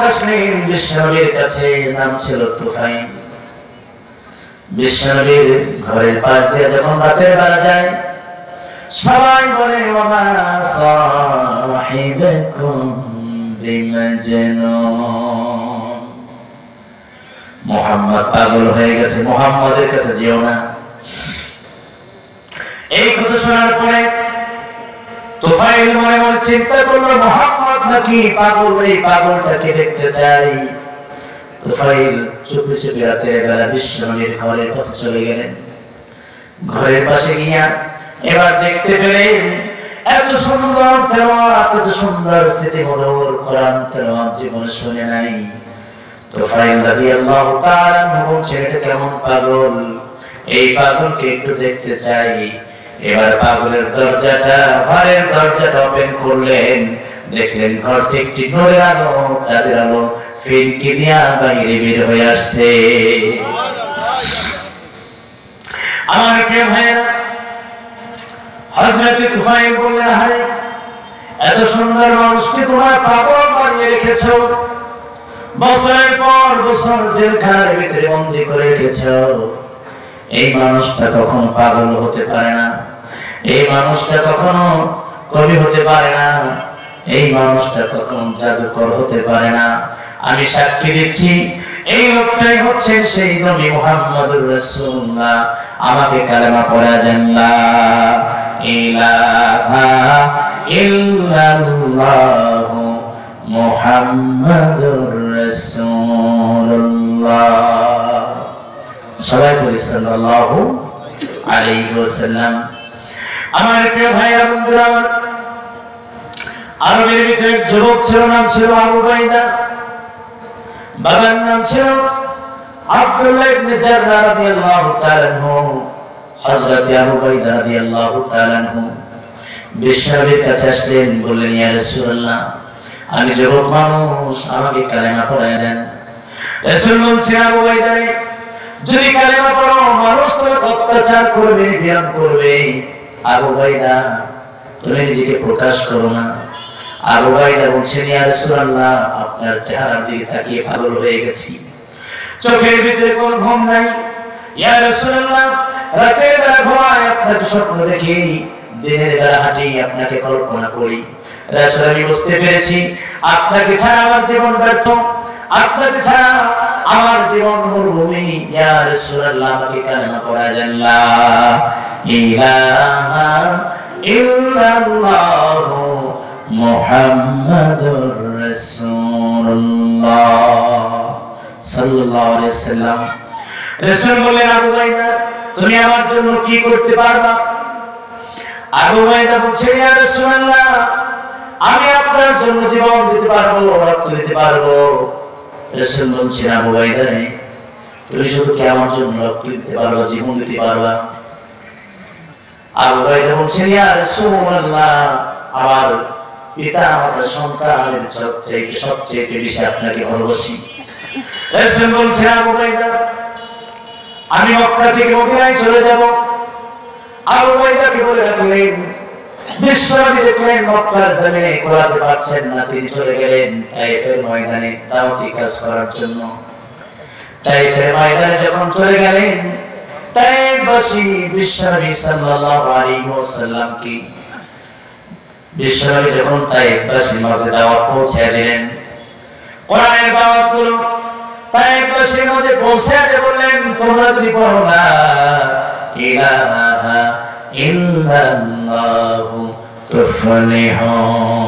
আসলেন বিশ্বনবীর কাছে, নাম ছিল তুফাইল। বিশ্বনবীর ঘরের পাশ দিয়ে যখন রাতের বেলা যায়, সবাই বলে ওমা সাহিবুকুম বিমাজনুন, মুহাম্মদ পাগল হয়ে গেছে, মুহাম্মাদের কাছে যেও না। এই কথা শোনার পরে তুফাইল মনে মনে চিন্তা করলো, মুহাম্মদ নাকি পাগল, এই পাগলটাকে দেখতে চাই। তুফাইল চুপি চুপি রাতের বেলা বিশ্বনবীর ঘরের পাশে চলে গেলেন। ঘরের পাশে গিয়া এবার দেখতে পেলেন এত সুন্দর তেলাওয়াত, এত সুন্দর স্মৃতিমধুর কোরআন তেলাওয়াত জীবনে শুনে নাই। তুফাইল রাদিয়াল্লাহু তাআলা বলছেন, এটা কেমন পাগল, এই পাগলকে একটু দেখতে চাই। এবার পাগলের দরজাটা, ঘরের দরজাটা ওপেন করলেন, দেখলেন ঘর থেকে একটি নূরের আলো, চাঁদের আলো ফিনকি দিয়া বাইরে বের হয়ে আসছে। আমার প্রিয় ভাইরা, হযরত তুফাইল বললেন, আরে এত সুন্দর মানুষকে তোমরা পাগল বানিয়ে রেখেছো, বছরের পর বছর জেলখানার ভিতরে বন্দী করে রেখেছো। এই মানুষটা কখনো পাগল হতে পারে না, এই মানুষটা কখনো কবি হতে পারে না, এই মানুষটা কখনো জাদুকর হতে পারে না। আমি সাক্ষী দিচ্ছি, এই লোকটাই হচ্ছেন সেই নবী মুহাম্মদুর রাসূলুল্লাহ। আমাকে কালেমা পড়া দেন, লা ইলাহা ইল্লাল্লাহু মুহাম্মাদুর রাসূলুল্লাহ। সবাই বলি সাল্লাল্লাহু আলাইহি ওয়াসাল্লাম। আমার প্রিয় ভাইরা, বন্ধুরা আমার, আরবের ভিতরে এক যুবক ছিল, নাম ছিল আবু বাইদা, বাবার নাম ছিল আব্দুল্লাহ ইবনে জাররাহ রাদিয়াল্লাহু তাআলা আনহু। হযরত আবু বাইদা রাদিয়াল্লাহু তাআলা আনহু বিশ্বনবীর কাছে আসলেন, বললেন, ইয়া রাসূলুল্লাহ, আমি যুবক মানুষ, আমাকে কালেমা পড়ায় দেন। রাসূল বলছেন, আবু বাইদা রে, যদি কালেমা পড়ো মানুষ তোমাকে অত্যাচার করবে, নিপীড়ন করবে। আবু বাইদা, তুমি নিজেকে প্রকাশ করো না। আবু বাইদা বলছেন, ইয়া রাসূলুল্লাহ, আপনার চেহারার দিকে তাকিয়ে পাগল হয়ে গেছি, চোখের ভিতরে কোনো ঘুম নাই। ইয়া রাসূলুল্লাহ, রাতের বেলা ঘুমাই, আপনাকে স্বপ্ন দেখি, দিনের বেলা হাঁটি, আপনাকে কল্পনা করি। রাসূল, আমি বুঝতে পেরেছি আপনাকে ছাড়া আমার জীবন ব্যর্থ, আপনাকে ছাড়া আমার জীবন মরুভূমি। ইয়া রাসূলুল্লাহ, আমাকে কালেমা পড়ায় দেন, লা ইলাহা ইল্লাল্লাহু মুহাম্মাদুর রাসূলুল্লাহ সাল্লাল্লাহু আলাইহি ওয়াসাল্লাম। রাসূল বললেন, আবু বাইদা, তুমি আমার জন্য কি করতে পারবা? আবু বাইদা বলছে, ইয়া রাসূলুল্লাহ, আমি আপনার জন্য জীবন দিতে পারবো, রক্ত দিতে পারবো। রাসূল বলছেন, আবু বাইদা রে, তুমি শুধু কি আমার জন্য রক্ত দিতে পারবা, জীবন দিতে পারবা? আবু বাইদা বলছেন, ইয়া রাসূলুল্লাহ, আমার পিতা মাতা সন্তানের সবচেয়ে বেশি আপনাকে ভালোবাসি। রাসূল বলছেন, আবু বাইদা, আমি মক্কা থেকে মদিনায় চলে যাব। আবু বাইদাকে বলে রাখলেন। বিশ্বনবী দেখলেন মক্কার জমিনে কোলাতে পারছেন না, তিনি চলে গেলেন তায়েফের ময়দানে দাওয়াতি কাজ করার জন্য। তায়েফের ময়দানে যখন চলে গেলেন, তায়েফবাসী বিশ্বনবী সাল্লাল্লাহু আলাইহি ওয়াসাল্লাম কি বিশ্বনবী যখন তায়েফবাসীর মাঝে দাওয়াত পৌঁছে দিলেন, কোরআনের দাওয়াতগুলো তায়েফবাসীর মাঝে পৌঁছে দিয়ে বললেন, তোমরা যদি পড়ো না ইলাহা ইল্লাল্লাহু তুফলিহুন,